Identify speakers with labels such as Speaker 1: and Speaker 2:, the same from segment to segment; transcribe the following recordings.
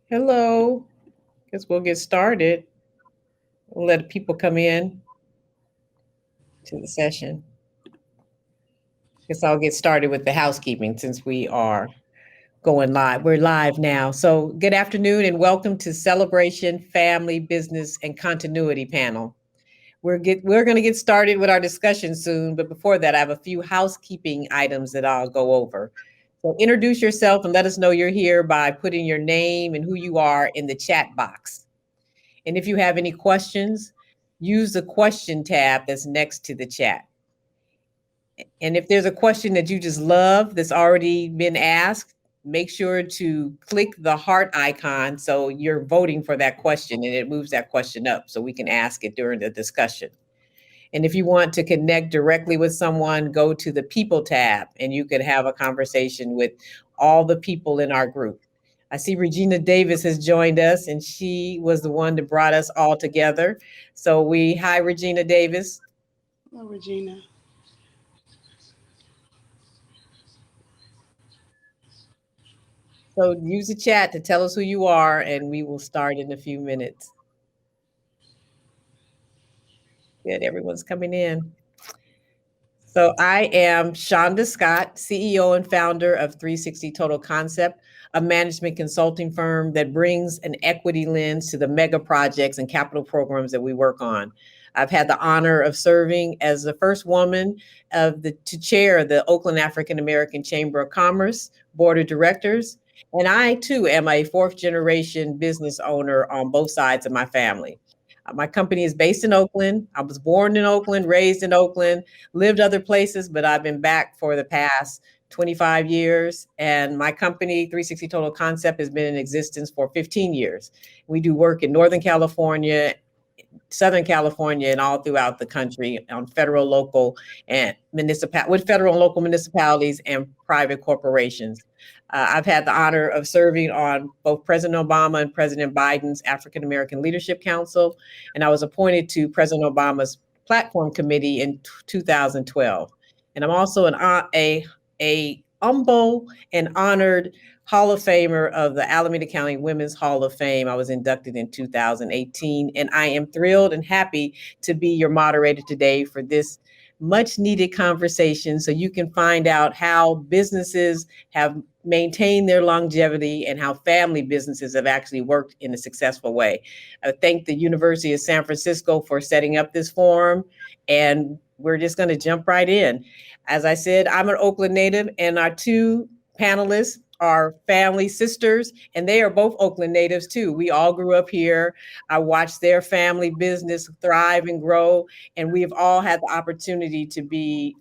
Speaker 1: Hello. Guess we'll get started. We'll let people come in to the session. Guess I'll get started with the housekeeping since we are going live. We're live now. So, good afternoon and welcome to Celebration Family Business and Continuity Panel. We're going to get started with our discussion soon, but before that, I have a few housekeeping items that I'll go over. So, introduce yourself and let us know you're here by putting your name and who you are in the chat box. And if you have any questions, use the question tab that's next to the chat. And if there's a question that you just love that's already been asked, make sure to click the heart icon so you're voting for that question and it moves that question up so we can ask it during the discussion. And if you want to connect directly with someone, go to the people tab and you can have a conversation with all the people in our group. I see Regina Davis has joined us and she was the one that brought us all together. So hi Regina Davis.
Speaker 2: Hello, Regina.
Speaker 1: So use the chat to tell us who you are and we will start in a few minutes. Good, everyone's coming in. So I am Shonda Scott, CEO and founder of 360 Total Concept, a management consulting firm that brings an equity lens to the mega projects and capital programs that we work on. I've had the honor of serving as the first woman to chair the Oakland African American Chamber of Commerce Board of Directors. And I too am a fourth generation business owner on both sides of my family. My company is based in Oakland. I was born in Oakland, raised in Oakland, lived other places, but I've been back for the past 25 years. And my company, 360 Total Concept, has been in existence for 15 years. We do work in Northern California, Southern California, and all throughout the country on federal, local, and with federal and local municipalities and private corporations. I've had the honor of serving on both President Obama and President Biden's African American Leadership Council, and I was appointed to President Obama's Platform Committee in 2012. And I'm also a humble and honored Hall of Famer of the Alameda County Women's Hall of Fame. I was inducted in 2018, and I am thrilled and happy to be your moderator today for this much needed conversation so you can find out how businesses have maintained their longevity and how family businesses have actually worked in a successful way. I thank the University of San Francisco for setting up this forum, and we're just going to jump right in. As I said, I'm an Oakland native, and our two panelists are family sisters, and they are both Oakland natives too. We all grew up here. I watched their family business thrive and grow, and we've all had the opportunity to be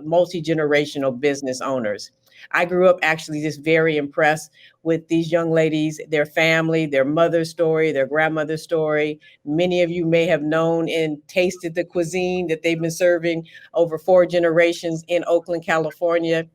Speaker 1: multi-generational business owners. I grew up actually just very impressed with these young ladies, their family, their mother's story, their grandmother's story. Many of you may have known and tasted the cuisine that they've been serving over 4 generations in Oakland, California.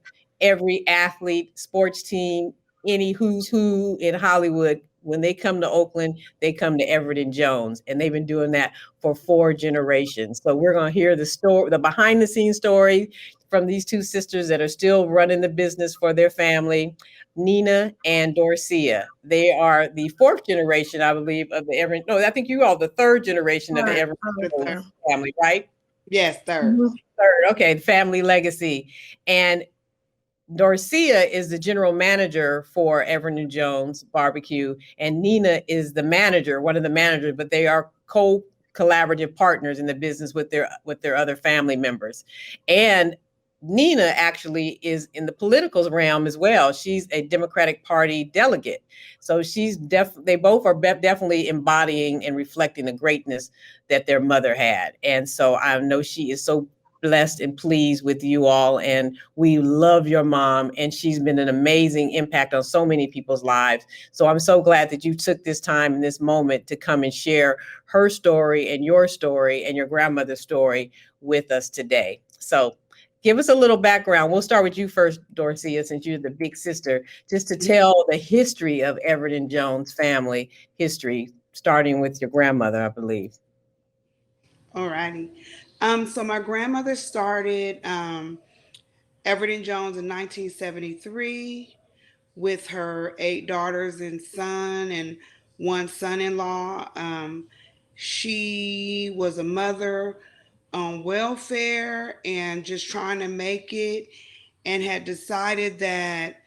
Speaker 1: Every athlete, sports team, any who's who in Hollywood, when they come to Oakland, they come to Everett Jones, and they've been doing that for 4 generations. So we're going to hear the story, the behind the scenes story from these two sisters that are still running the business for their family, Nina and Dorcia. They are the fourth generation, I believe, of the Everett. No, I think you are the third generation of the Everett family, right?
Speaker 2: Yes, third.
Speaker 1: Third, okay, family legacy. And Dorcia is the general manager for Everett Jones BBQ, and Nina is the manager, one of the managers, but they are collaborative partners in the business with their other family members. And Nina actually is in the political realm as well. She's a Democratic Party delegate. So they both are definitely embodying and reflecting the greatness that their mother had. And so I know she is so blessed and pleased with you all, and we love your mom, and she's been an amazing impact on so many people's lives. So I'm so glad that you took this time in this moment to come and share her story and your grandmother's story with us today. So give us a little background. We'll start with you first, Dorcia, since you're the big sister, just to tell the history of Everett Jones family history, starting with your grandmother, I believe.
Speaker 2: All righty. So my grandmother started Everett Jones in 1973. with her 8 daughters and son and one son-in-law. She was a mother on welfare and just trying to make it, and had decided that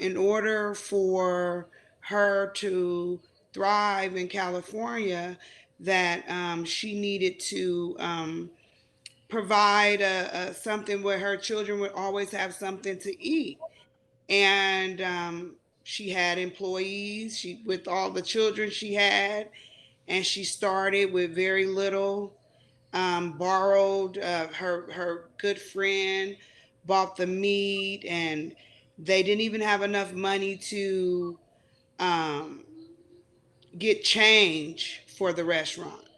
Speaker 2: in order for her to thrive in California, that she needed to provide something where her children would always have something to eat. And she had employees. She with all the children she had, and she started with very little. Borrowed her good friend, bought the meat, and they didn't even have enough money to um, get change for the restaurant.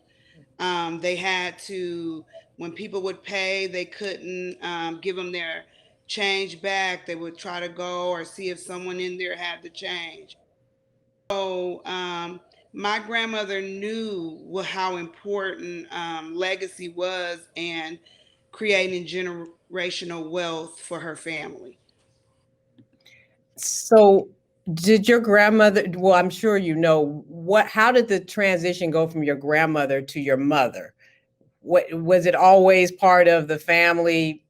Speaker 2: They had to, when people would pay, they couldn't give them their change back. They would try to go or see if someone in there had the change. So my grandmother knew how important legacy was and creating generational wealth for her family.
Speaker 1: So did your grandmother, well, I'm sure you know, how did the transition go from your grandmother to your mother? What was it always part of the family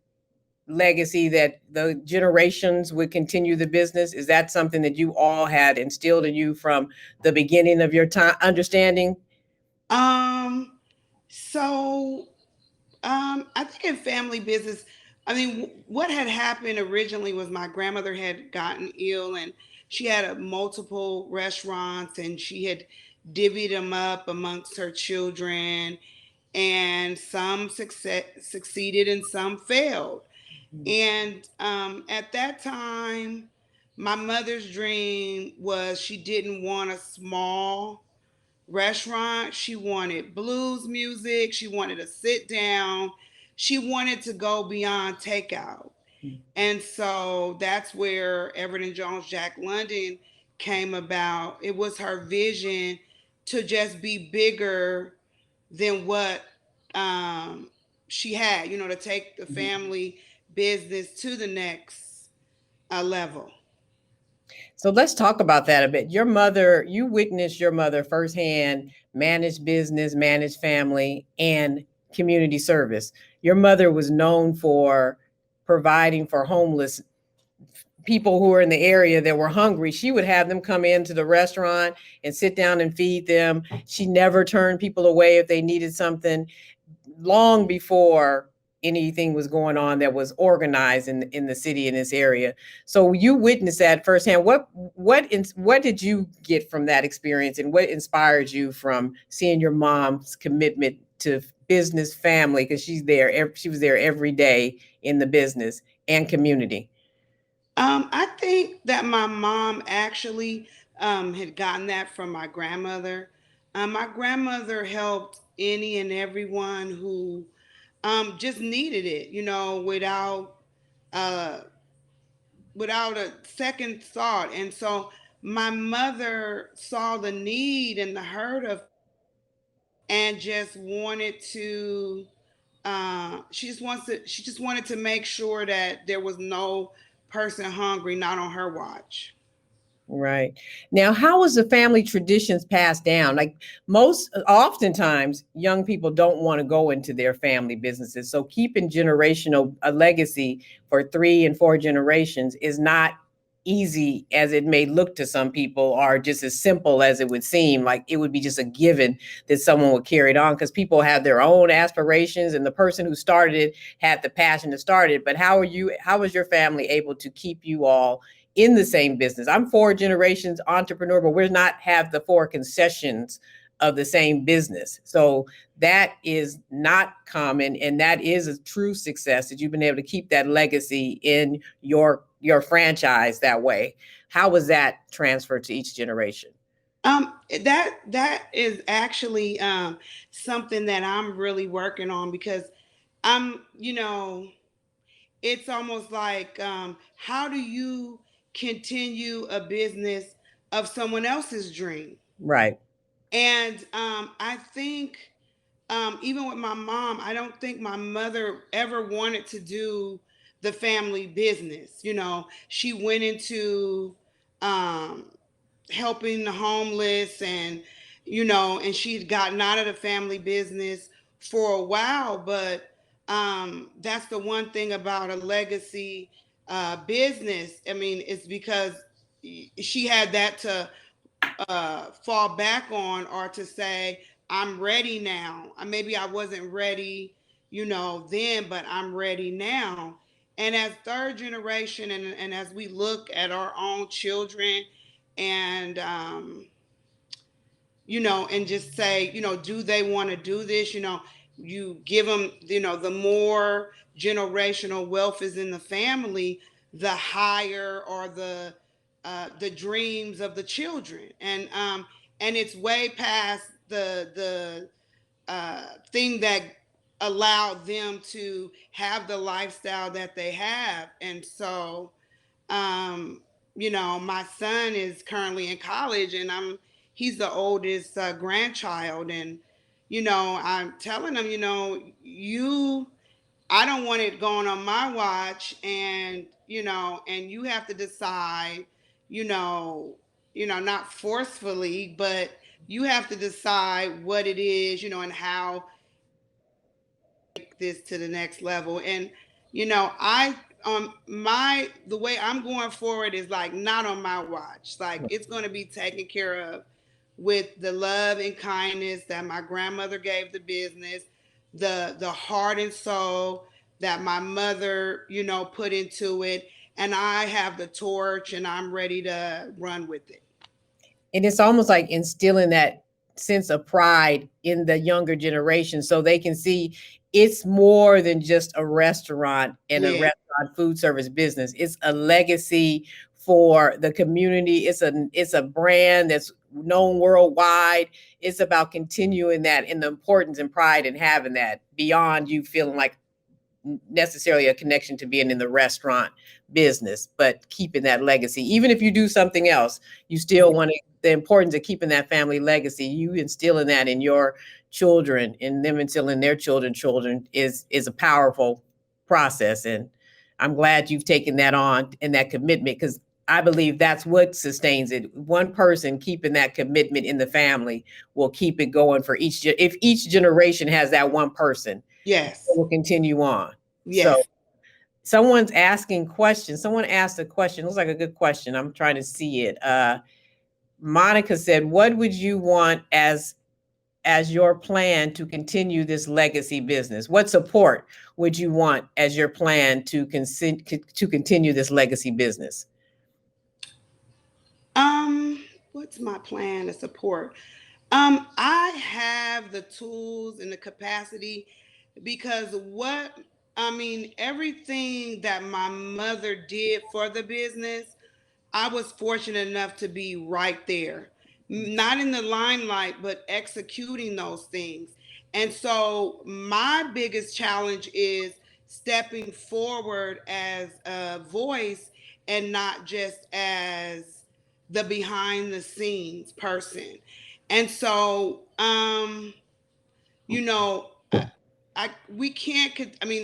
Speaker 1: legacy that the generations would continue the business? Is that something that you all had instilled in you from the beginning of your time understanding?
Speaker 2: Um, so I think in family business, I mean, what had happened originally was my grandmother had gotten ill, and she had multiple restaurants, and she had divvied them up amongst her children, and some succeeded and some failed. And at that time, my mother's dream was she didn't want a small restaurant. She wanted blues music. She wanted to sit down. She wanted to go beyond takeout. And so that's where Everett Jones Jack London came about. It was her vision to just be bigger than what she had, to take the family business to the next level.
Speaker 1: So let's talk about that a bit. Your mother, you witnessed your mother firsthand manage business, manage family, and community service. Your mother was known for providing for homeless people who were in the area that were hungry. She would have them come into the restaurant and sit down and feed them. She never turned people away if they needed something, long before anything was going on that was organized in the city in this area. So you witnessed that firsthand. What did you get from that experience, and what inspired you from seeing your mom's commitment to business, family, because she was there every day in the business and community?
Speaker 2: I think that my mom actually had gotten that from my grandmother. My grandmother helped any and everyone who just needed it, uh, without a second thought. And so my mother saw the need and the hurt of, and just wanted to. She just wanted to make sure that there was no person hungry, not on her watch.
Speaker 1: Right. Now, how was the family traditions passed down? Like oftentimes, young people don't want to go into their family businesses. So keeping generational a legacy for 3 and 4 generations is not easy as it may look to some people, or just as simple as it would seem. Like it would be just a given that someone would carry it on, because people have their own aspirations, and the person who started it had the passion to start it. But how was your family able to keep you all in the same business? I'm 4 generations entrepreneur, but we're not have the 4 concessions of the same business. So that is not common, and that is a true success that you've been able to keep that legacy in your franchise that way. How was that transferred to each generation?
Speaker 2: That is actually something that I'm really working on, because I'm, it's almost like how do you continue a business of someone else's dream?
Speaker 1: Right.
Speaker 2: And I think even with my mom, I don't think my mother ever wanted to do the family business. She went into um, helping the homeless, and she'd gotten out of the family business for a while. But that's the one thing about a legacy business. I mean, it's because she had that to fall back on, or to say, I'm ready now. Maybe I wasn't ready, then, but I'm ready now. And as third generation, and as we look at our own children, and and just say, do they want to do this? You give them, the more generational wealth is in the family, the higher are the dreams of the children, and it's way past the thing that allowed them to have the lifestyle that they have. And so um, my son is currently in college, and he's the oldest grandchild, and I'm telling him, I don't want it going on my watch, and and you have to decide, you know, not forcefully, but you have to decide what it is, and how this to the next level. And I my the way I'm going forward is like not on my watch. Like it's going to be taken care of with the love and kindness that my grandmother gave the business, the heart and soul that my mother, put into it, and I have the torch and I'm ready to run with it.
Speaker 1: And it's almost like instilling that sense of pride in the younger generation so they can see it's more than just a restaurant and a
Speaker 2: Yeah.
Speaker 1: restaurant food service business. It's a legacy for the community. It's a brand that's known worldwide. It's about continuing that and the importance and pride in having that beyond you feeling like necessarily a connection to being in the restaurant business, but keeping that legacy. Even if you do something else, you still want to, the importance of keeping that family legacy, you instilling that in your children and them instilling their children is a powerful process. And I'm glad you've taken that on and that commitment, because I believe that's what sustains it. One person keeping that commitment in the family will keep it going for if each generation has that one person,
Speaker 2: Yes.
Speaker 1: will continue on. So
Speaker 2: Yes.
Speaker 1: someone's asking questions. Someone asked a question. Looks like a good question. I'm trying to see it. Monica said, "What would you want as your plan to continue this legacy business? What support would you want as your plan to continue this legacy business?"
Speaker 2: What's my plan to support? I have the tools and the capacity, because everything that my mother did for the business, I was fortunate enough to be right there, not in the limelight, but executing those things. And so my biggest challenge is stepping forward as a voice, and not just as the behind the scenes person. And so, you know, we can't.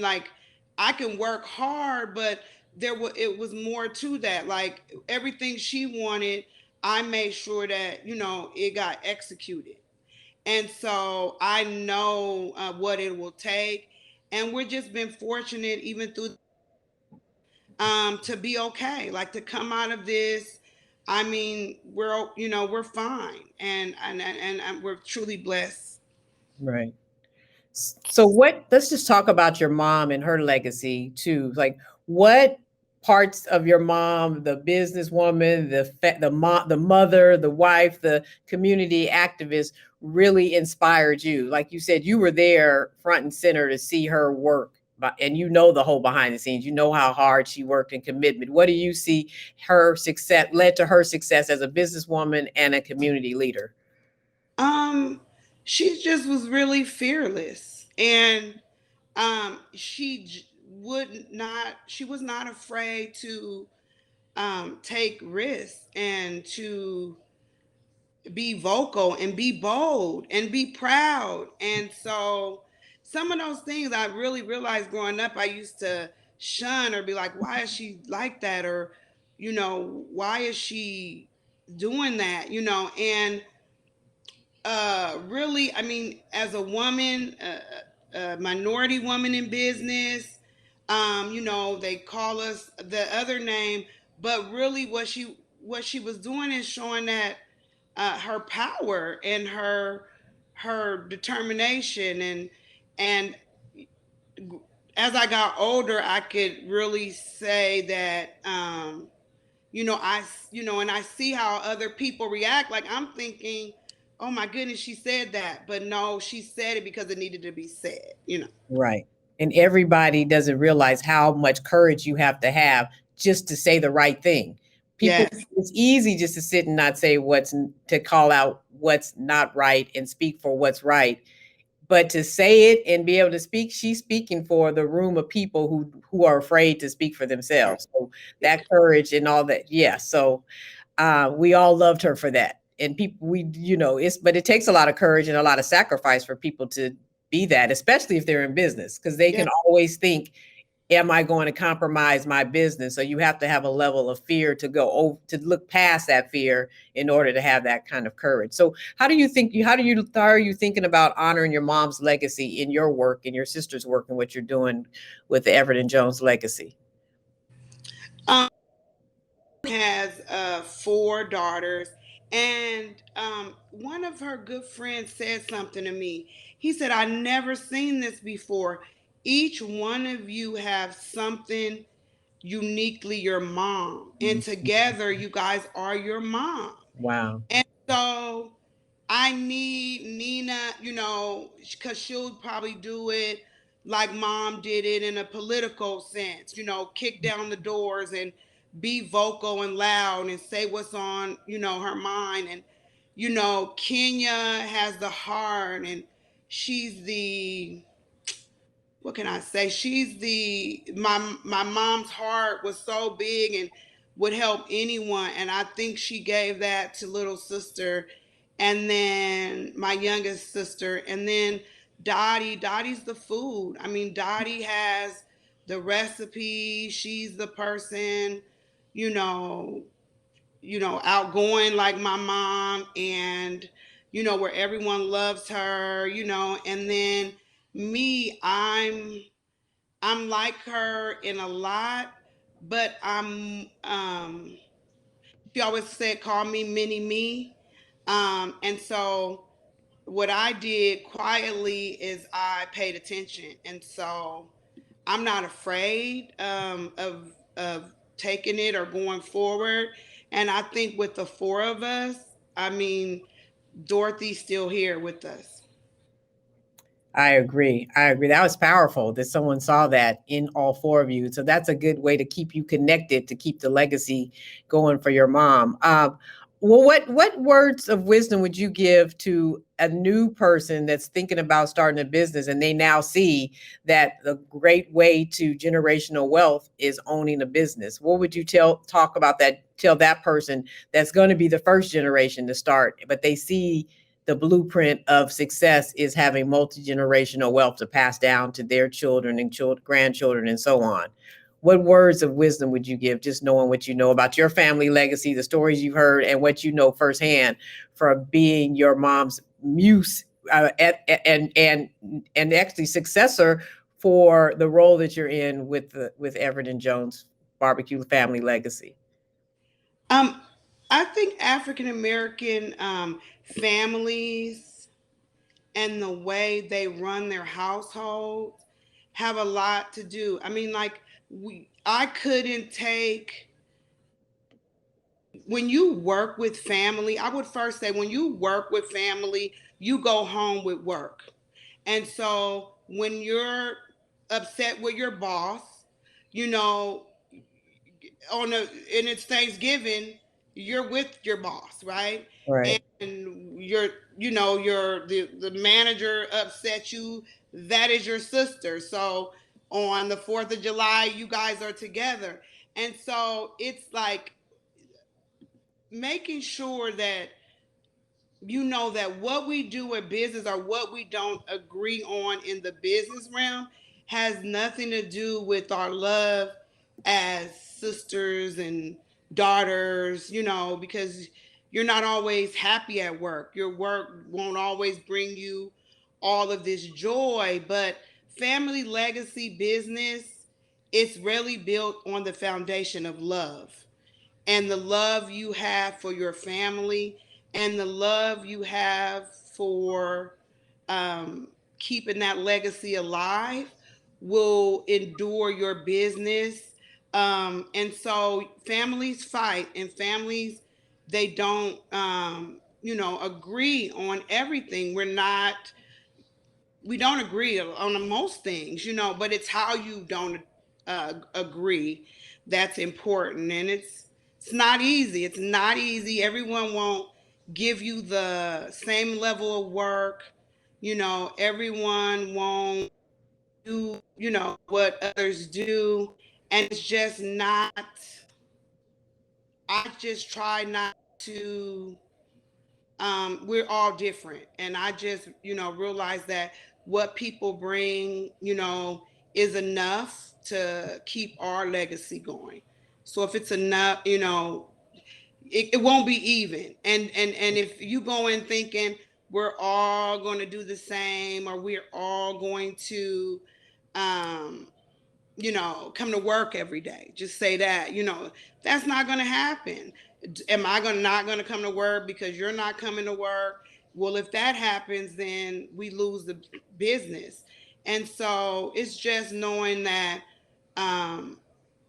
Speaker 2: Like, I can work hard, but it was more to that. Like everything she wanted, I made sure that it got executed. And so I know what it will take, and we've just been fortunate, even through to be okay, like to come out of this. We're fine, and we're truly blessed.
Speaker 1: Right. So let's just talk about your mom and her legacy too. Like what parts of your mom, the businesswoman, the mother, the wife, the community activist really inspired you? Like you said, you were there front and center to see her work, and you know the whole behind the scenes. You know how hard she worked and commitment. What do you see her success led to her success as a businesswoman and a community leader?
Speaker 2: Um, she just was really fearless, and she was not afraid to take risks, and to be vocal and be bold and be proud. And so some of those things I really realized growing up, I used to shun or be like, why is she like that? Or, why is she doing that? And really, I mean, as a woman, a minority woman in business, they call us the other name, but really, what she was doing is showing that her power and her determination, and as I got older, I could really say that and I see how other people react. Like I'm thinking, oh my goodness, she said that, but no, she said it because it needed to be said.
Speaker 1: Right. And everybody doesn't realize how much courage you have just to say the right thing. People,
Speaker 2: Yes.
Speaker 1: it's easy just to sit and not say to call out what's not right and speak for what's right. But to say it and be able to speak, she's speaking for the room of people who are afraid to speak for themselves. So that courage and all that. Yeah. So we all loved her for that. And people, but it takes a lot of courage and a lot of sacrifice for people to be that, especially if they're in business, because they
Speaker 2: Yeah.
Speaker 1: can always think, am I going to compromise my business? So you have to have a level of fear to go over, to look past that fear in order to have that kind of courage. So how are you thinking about honoring your mom's legacy in your work and your sister's work and what you're doing with the Everett and Jones legacy?
Speaker 2: Um, has 4 daughters, and one of her good friends said something to me. He said, "I never seen this before. Each one of you have something uniquely your mom, and together you guys are your mom."
Speaker 1: Wow.
Speaker 2: And so I need Nina, because she'll probably do it like mom did it in a political sense, kick down the doors and be vocal and loud and say what's on, her mind. And, Kenya has the heart, and she's the, what can I say? She's my mom's heart was so big and would help anyone, and I think she gave that to little sister, and then my youngest sister, and then Dottie. Dottie's the food. I mean, Dottie has the recipe. She's the person, you know, outgoing like my mom, and where everyone loves her, and then me, I'm like her in a lot, but she always said call me mini me. And so what I did quietly is I paid attention, and so I'm not afraid of taking it or going forward. And I think with the 4 of us, I mean, Dorothy's still here with us.
Speaker 1: I agree. I agree. That was powerful that someone saw that in all 4 of you. So that's a good way to keep you connected, to keep the legacy going for your mom. Well, what words of wisdom would you give to a new person that's thinking about starting a business and they now see that the great way to generational wealth is owning a business? What would you tell that person that's going to be the first generation to start, but they see the blueprint of success is having multi-generational wealth to pass down to their children and grandchildren and so on? What words of wisdom would you give, just knowing what you know about your family legacy, the stories you've heard, and what you know firsthand from being your mom's muse, and actually successor for the role that you're in with Everett and Jones barbecue family legacy?
Speaker 2: Um, I think African American families and the way they run their households have a lot to do. I mean, like I couldn't take when you work with family. I would first say when you work with family, you go home with work. And so when you're upset with your boss, you know, and it's Thanksgiving, you're with your boss, right?
Speaker 1: Right.
Speaker 2: And the manager upset you, that is your sister. So on the 4th of July, you guys are together. And so it's like making sure that that what we do in business or what we don't agree on in the business realm has nothing to do with our love as sisters and daughters, because you're not always happy at work. Your work won't always bring you all of this joy, but family legacy business, it's really built on the foundation of love, and the love you have for your family, and the love you have for um, keeping that legacy alive will endure your business. And so families fight, and families, they don't agree on everything. We don't agree on most things, but it's how you don't agree that's important. And it's not easy. It's not easy. Everyone won't give you the same level of work. Everyone won't do, what others do. And it's just not, I just try not to, we're all different. And I just, realize that what people bring, is enough to keep our legacy going. So if it's enough, it won't be even. And if you go in thinking we're all going to do the same, or we're all going to um come to work every day, just say that, that's not going to happen. Am I going to not going to come to work because you're not coming to work? Well, if that happens, then we lose the business. And so it's just knowing that um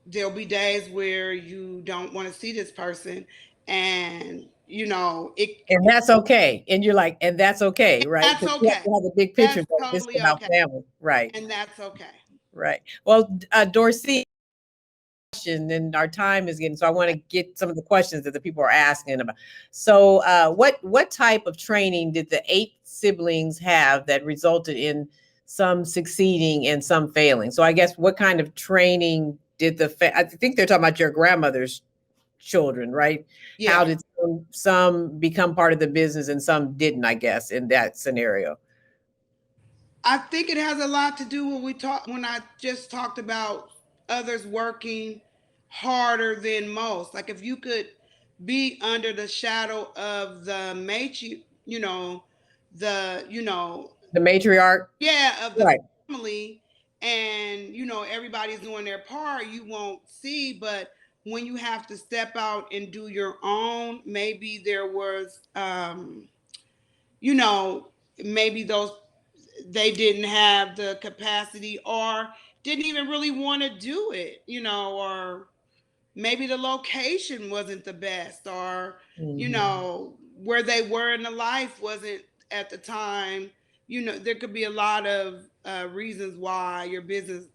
Speaker 2: there'll be days where you don't want to see this person, and
Speaker 1: And that's okay. And you're like, and that's okay, right?
Speaker 2: that's
Speaker 1: Because you have
Speaker 2: okay.
Speaker 1: to have the big picture.
Speaker 2: That's
Speaker 1: That this is
Speaker 2: totally
Speaker 1: about
Speaker 2: okay.
Speaker 1: family. Right.
Speaker 2: And that's okay.
Speaker 1: Right. Well, Dorcia, and our time is getting, so I want to get some of the questions that the people are asking about. So what type of training did the 8 siblings have that resulted in some succeeding and some failing? So I guess what kind of training did I think they're talking about your grandmother's children, right? How
Speaker 2: Yeah.
Speaker 1: did some become part of the business and some didn't, I guess, in that scenario?
Speaker 2: I think it has a lot to do with when I just talked about others working harder than most. Like if you could be under the shadow of the the
Speaker 1: The matriarch.
Speaker 2: yeah, of the
Speaker 1: Right.
Speaker 2: family, and everybody's doing their part, you won't see. But when you have to step out and do your own, maybe there was you know maybe those, they didn't have the capacity, or didn't even really want to do it, or maybe the location wasn't the best, or
Speaker 1: Mhm.
Speaker 2: where they were in the life wasn't at the time. There could be a lot of reasons why your business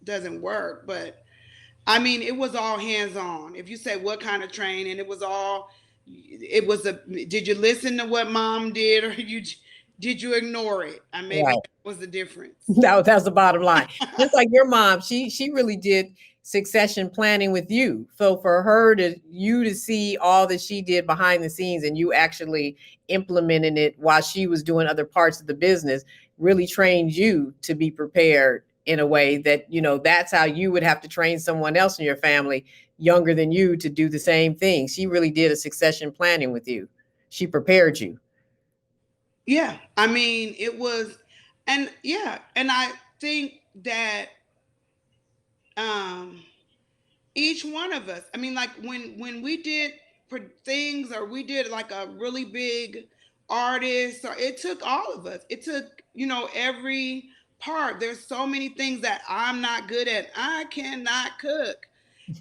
Speaker 2: doesn't work. But I mean, it was all hands on. If you say what kind of training, it was a, did you listen to what mom did, or did you ignore it? And maybe
Speaker 1: Right.
Speaker 2: that was the difference.
Speaker 1: That's the bottom line. Just like your mom, she really did succession planning with you. So for her to see all that she did behind the scenes and you actually implementing it while she was doing other parts of the business really trained you to be prepared in a way that, that's how you would have to train someone else in your family younger than you to do the same thing. She really did a succession planning with you. She prepared you.
Speaker 2: Yeah, I mean, it was, and yeah, and I think that um each one of us, I mean, like when we did things, or we did like a really big artist, or it took all of us. It took, every part. There's so many things that I'm not good at. I cannot cook.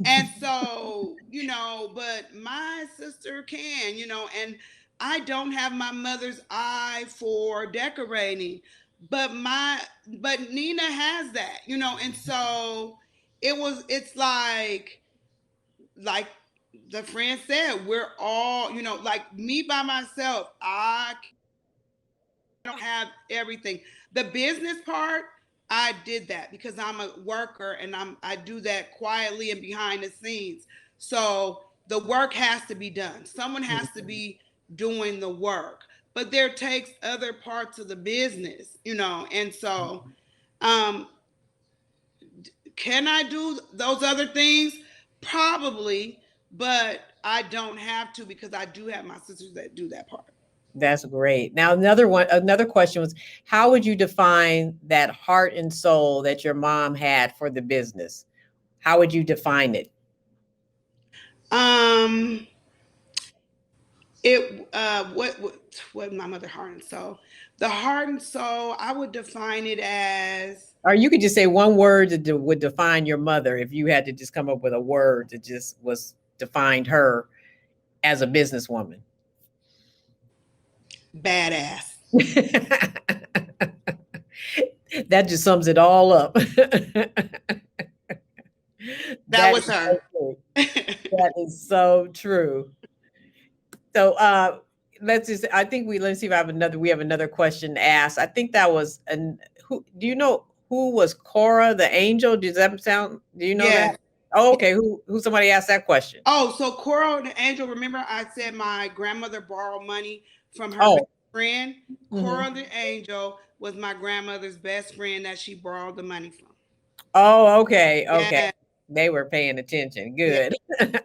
Speaker 2: And so, but my sister can, and I don't have my mother's eye for decorating, but Nina has that, and so it's like the friend said, we're all, like me by myself, I don't have everything. The business part, I did that because I'm a worker, and I do that quietly and behind the scenes. So the work has to be done. Someone has to
Speaker 1: Mhm.
Speaker 2: be doing the work. But there takes other parts of the business, and so Um, can I do those other things? Probably, but I don't have to because I do have my sisters that do that part.
Speaker 1: That's great. Now, another question was, how would you define that heart and soul that your mom had for the business? How would you define it?
Speaker 2: Um, it what my mother heart and soul. The heart and soul, I would define it as
Speaker 1: Or you could just say one word that would define your mother if you had to just come up with a word that just was defined her as a businesswoman.
Speaker 2: badass.
Speaker 1: That just sums it all up.
Speaker 2: That was her.
Speaker 1: So that is so true. So let's just let's see if I have another we have another question asked. I think that was who do you know who was Cora the angel? Does that sound do you know that? Oh, okay. Who somebody asked that question?
Speaker 2: Oh, so Cora the angel, remember I said my grandmother borrowed money from her best friend? Cora the angel was my grandmother's best friend that she borrowed the money from.
Speaker 1: Oh, okay. Okay.
Speaker 2: Yeah.
Speaker 1: They were paying attention. Good. Yeah.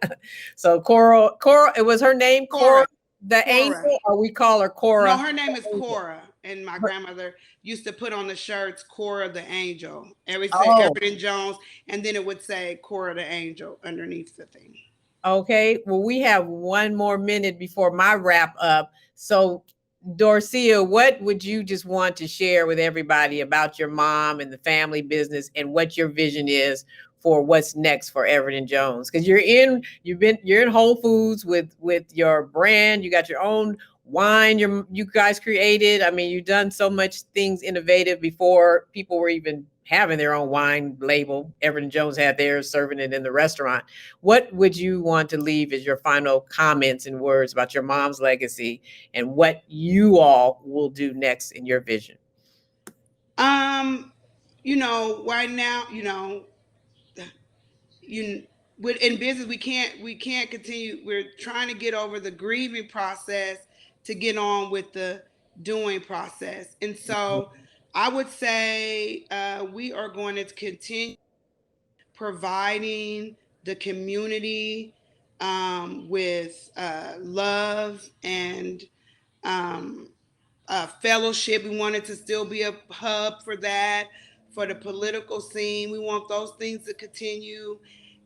Speaker 1: So Cora, it was her name, Cora the angel, or we call her Cora?
Speaker 2: No, her name is Cora, and my grandmother used to put on the shirts Cora the angel. Every say Everett Jones, and then it would say Cora the angel underneath the thing.
Speaker 1: Okay. Well, we have one more minute before my wrap up. So Dorcia, what would you just want to share with everybody about your mom and the family business and what your vision is for what's next for Everett Jones? Because you're in Whole Foods with your brand. You got your own wine you guys created. I mean, you've done so much things innovative before people were even having their own wine label. Everett Jones had theirs, serving it in the restaurant. What would you want to leave as your final comments and words about your mom's legacy and what you all will do next in your vision?
Speaker 2: Right now, in business we can't continue. We're trying to get over the grieving process to get on with the doing process. And so I would say we are going to continue providing the community with love and fellowship. We want it to still be a hub for that, for the political scene. We want those things to continue.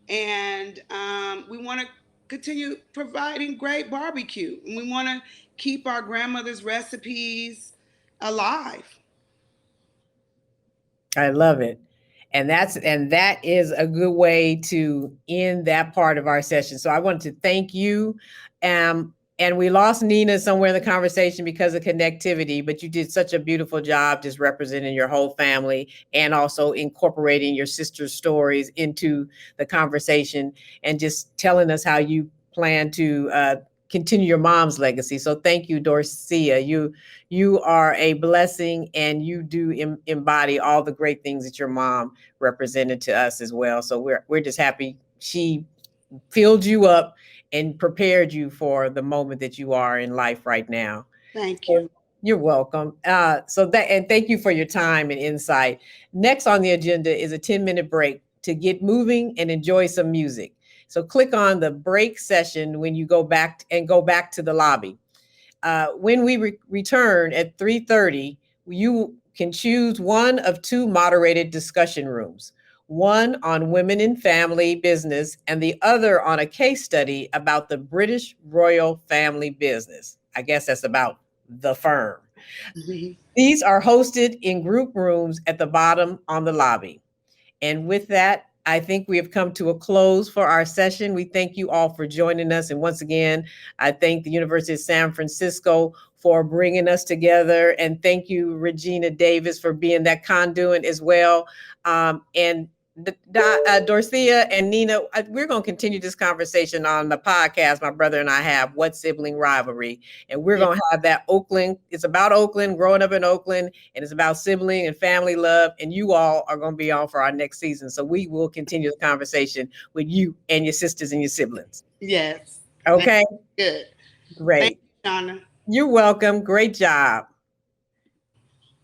Speaker 2: And we want to continue providing great barbecue. And we want to keep our grandmother's recipes alive.
Speaker 1: I love it. And that is a good way to end that part of our session. So I want to thank you. And we lost Nina somewhere in the conversation because of connectivity, but you did such a beautiful job just representing your whole family and also incorporating your sister's stories into the conversation and just telling us how you plan to continue your mom's legacy. So thank you, Dorcia. You are a blessing, and you do embody all the great things that your mom represented to us as well. So we're just happy she filled you up and prepared you for the moment that you are in life right now.
Speaker 2: Thank you.
Speaker 1: You're welcome. And thank you for your time and insight. Next on the agenda is a 10-minute break to get moving and enjoy some music. So click on the break session when you go back to the lobby. When we return at 3:30, you can choose one of two moderated discussion rooms, one on women in family business and the other on a case study about the British royal family business. I guess that's about the firm. Mm-hmm. These are hosted in group rooms at the bottom on the lobby. And with that, I think we have come to a close for our session. We thank you all for joining us. And once again, I thank the University of San Francisco for bringing us together. And thank you, Regina Davis, for being that conduit as well. And Dorcia and Nina, we're going to continue this conversation on the podcast my brother and I have, What Sibling Rivalry? And we're going to have that Oakland. It's about Oakland, growing up in Oakland, and it's about sibling and family love. And you all are going to be on for our next season. So we will continue the conversation with you and your sisters and your siblings.
Speaker 2: Yes.
Speaker 1: Okay.
Speaker 2: Good.
Speaker 1: Great.
Speaker 2: Thank you, Shonda.
Speaker 1: You're welcome. Great job.